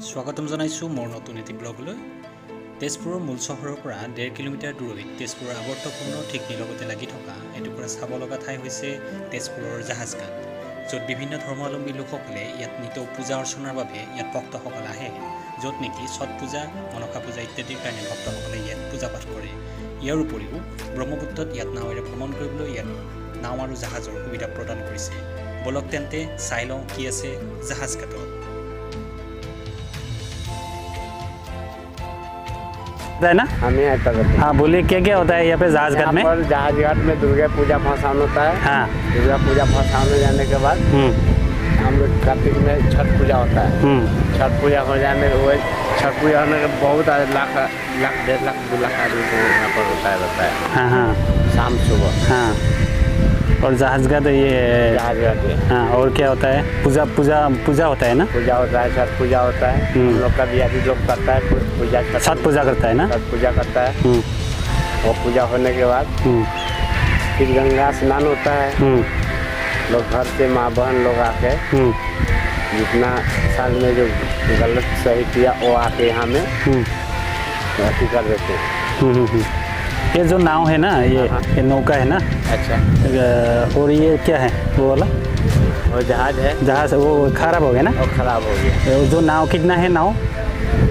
স্বাগতম জনাইছোঁ মোৰ নতুন এটি ব্লগলৈ। তেজপুৰৰ মূল চহৰৰ পৰা 1.5 কিলোমিটাৰ দূৰৈত তেজপুৰৰ আৱৰ্তপূৰ্ণ ঠিক নিলগতে লাগি থকা এটুকুৰা চাব লগা ঠাই হৈছে তেজপুৰৰ জাহাজঘাট, য'ত বিভিন্ন ধৰ্মাৱলম্বী লোকসকলে ইয়াত নিতৌ পূজা অৰ্চনাৰ বাবে ইয়াত ভক্তসকল আহে, য'ত নেকি ছট পূজা, মনসা পূজা ইত্যাদিৰ কাৰণে ভক্তসকলে ইয়াত পূজা পাঠ কৰে। ইয়াৰ উপৰিও ব্ৰহ্মপুত্ৰত ইয়াত নাৱেৰে ভ্ৰমণ কৰিবলৈ ইয়াত নাও আৰু জাহাজৰ সুবিধা প্ৰদান কৰিছে। বলক তেন্তে চাই লওঁ কি আছে জাহাজঘাটত। है ना हमें आता करते हैं। हाँ बोलिए क्या होता है यहाँ पे जहाज घाट में? यहाँ पर जहाज घाट में दुर्गा पूजा भसान होता है। हाँ दुर्गा पूजा भसान हो जाने के बाद हम लोग कार्तिक में छठ पूजा होता है। छठ पूजा हो जाने के बाद छठ पूजा होने के बहुत लाख 1.5 2 लाख आदमी को यहाँ पर रहता है। हाँ हाँ शाम सुबह हाँ। और जहाज घाट ये जहाज घाट है। हाँ। और क्या होता है? पूजा पूजा पूजा होता है ना? पूजा होता है, छठ पूजा होता है। हम लोग का बिहारी लोग करता है पूजा, छठ पूजा करता है ना? छठ पूजा करता है। वो पूजा होने के बाद फिर गंगा स्नान होता है। लोग घर से माँ बहन लोग आके जितना साल में जो गलत सही किया वो आके यहाँ में अथी कर देते हैं। ये जो नाव है ना ये नौका है ना? अच्छा। और ये क्या है वो वाला? वो जहाज है। जहाज वो खराब हो गया ना? वो खराब हो गया। जो नाव कितना है नाव?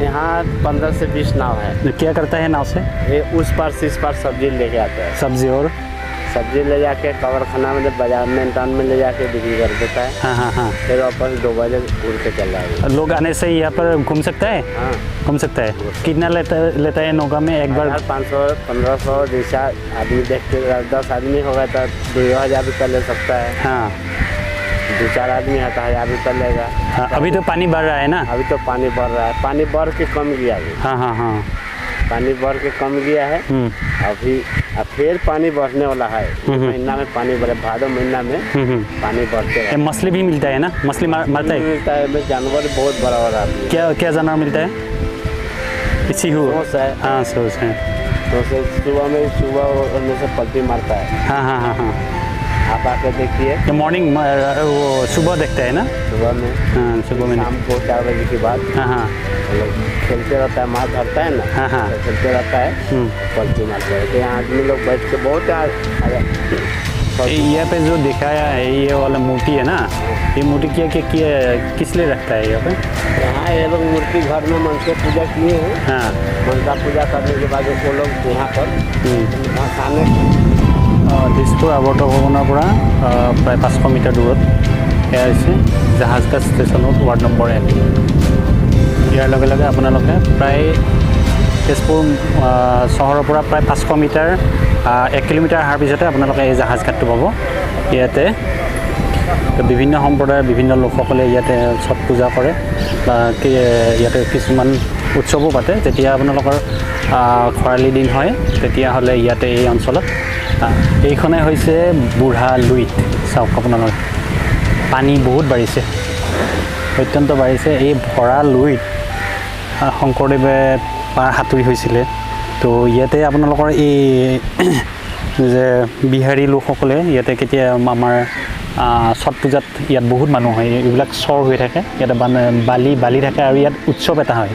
यहाँ 15 से 20 नाव है। क्या करता है नाव से? ये उस पार से इस पार सब्जी लेके आता है। सब्जी और सब्जी ले जाके कवरखाना में बाजार में टाउन में ले जाके बिक्री कर देता है। हाँ हाँ हाँ। फिर वापस 2 बजे उड़ के चल जाएगा। लोग आने से यहाँ पर घूम सकता है? हाँ घूम सकता है। कितना लेता है नौका में एक बार? 500 1500 जैसा आदमी देख के 10 आदमी होगा तो 2000 रुपया ले सकता है। हाँ 2-4 आदमी है तो 1000 रुपया लेगा। हाँ। अभी तो पानी बढ़ रहा है ना? अभी तो पानी बढ़ रहा है, पानी बढ़ के कम गया अभी। हाँ हाँ हाँ। पानी बढ़ के कम गया है अभी। अब फिर पानी बढ़ने वाला है। महीना में पानी बढ़े, भादो महीना में पानी बढ़ते ये मछली भी मिलता है ना? मछली मरता है? मिलता है। जानवर बहुत बड़ा बड़ा आदमी। क्या क्या जानवर मिलता है? सीहू? सोस है। हाँ सोच है। तो सुबह में से पलटी मारता है। हाँ हाँ हाँ हाँ। आप आके देखिए। ये मॉर्निंग वो सुबह देखता है ना? सुबह में। हाँ सुबह में। शाम को 4 बजे के बाद हाँ हाँ लोग खेलते रहता है, मार धरता है ना। हाँ हाँ। तो खेलते रहता है, पलटी मारते हैं। तो यहाँ आदमी लोग बैठ के बहुत यहाँ पे जो दिखाया है ये वाला मूर्ति है ना, ये मूर्ति क्या किस लिए रखता है यहाँ पे? यहाँ ये लोग मूर्ति घर में मनसा पूजा किए हैं। हाँ मनसा पूजा करने के बाद वो लोग यहाँ पर खाने দিছপুৰ আৱৰ্তভৱনৰ পৰা প্ৰায় 500 মিটাৰ দূৰত এয়া হৈছে জাহাজঘাট ষ্টেচনত ৱাৰ্ড নম্বৰ 1। ইয়াৰ লগে লগে আপোনালোকে প্ৰায় তেজপুৰ চহৰৰ পৰা প্ৰায় 500 মিটাৰ 1 কিলোমিটাৰ অহাৰ পিছতে আপোনালোকে এই জাহাজঘাটটো পাব। ইয়াতে বিভিন্ন সম্প্ৰদায়ৰ বিভিন্ন লোকসকলে ইয়াতে ছট পূজা কৰে বা ইয়াতে কিছুমান উৎসৱো পাতে। যেতিয়া আপোনালোকৰ খৰালি দিন হয় তেতিয়াহ'লে ইয়াতে এই অঞ্চলত এইখনে হৈছে বুঢ়া লুইত। চাওক আপোনালোকে পানী বহুত বাঢ়িছে, অত্যন্ত বাঢ়িছে। এই ভৰা লুইত শংকৰদেৱে পাৰ সাঁতুৰি হৈছিলে। তো ইয়াতে আপোনালোকৰ এই যে বিহাৰী লোকসকলে ইয়াতে কেতিয়া আমাৰ ছট পূজাত ইয়াত বহুত মানুহ হয়, এইবিলাক চৰ হৈ থাকে, ইয়াতে বালি থাকে আৰু ইয়াত উৎসৱ এটা হয়।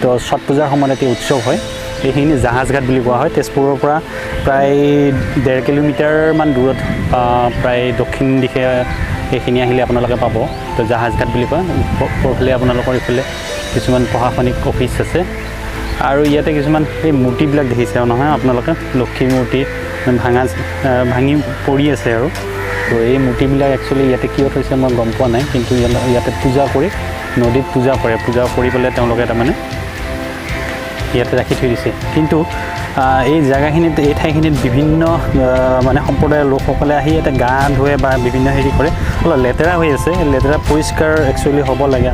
তো ছট পূজাৰ সময়ত এটি উৎসৱ হয়। এইখিনি জাহাজঘাট বুলি কোৱা হয়। তেজপুৰৰ পৰা প্ৰায় 1.5 কিলোমিটাৰমান দূৰত প্ৰায় দক্ষিণ দিশে এইখিনি আহিলে আপোনালোকে পাব। তো জাহাজঘাট বুলি কয়। পৰফালে আপোনালোকৰ এইফালে কিছুমান প্ৰশাসনিক অফিচ আছে আৰু ইয়াতে কিছুমান এই মূৰ্তিবিলাক দেখিছে নহয় আপোনালোকে, লক্ষী মূৰ্তি ভাঙি পৰি আছে আৰু। তো এই মূৰ্তিবিলাক একচুৱেলি ইয়াতে কিয় থৈছে মই গম পোৱা নাই, কিন্তু ইয়াতে পূজা কৰি নদীত পূজা কৰি পেলাই তেওঁলোকে তাৰমানে ইয়াতে ৰাখি থৈ দিছে। কিন্তু এই জেগাখিনিত এই ঠাইখিনিত বিভিন্ন মানে সম্প্ৰদায়ৰ লোকসকলে আহি ইয়াতে গা ধুৱে বা বিভিন্ন হেৰি কৰে। অলপ লেতেৰা হৈ আছে, লেতেৰা পৰিষ্কাৰ একচুৱেলি হ'ব লাগে।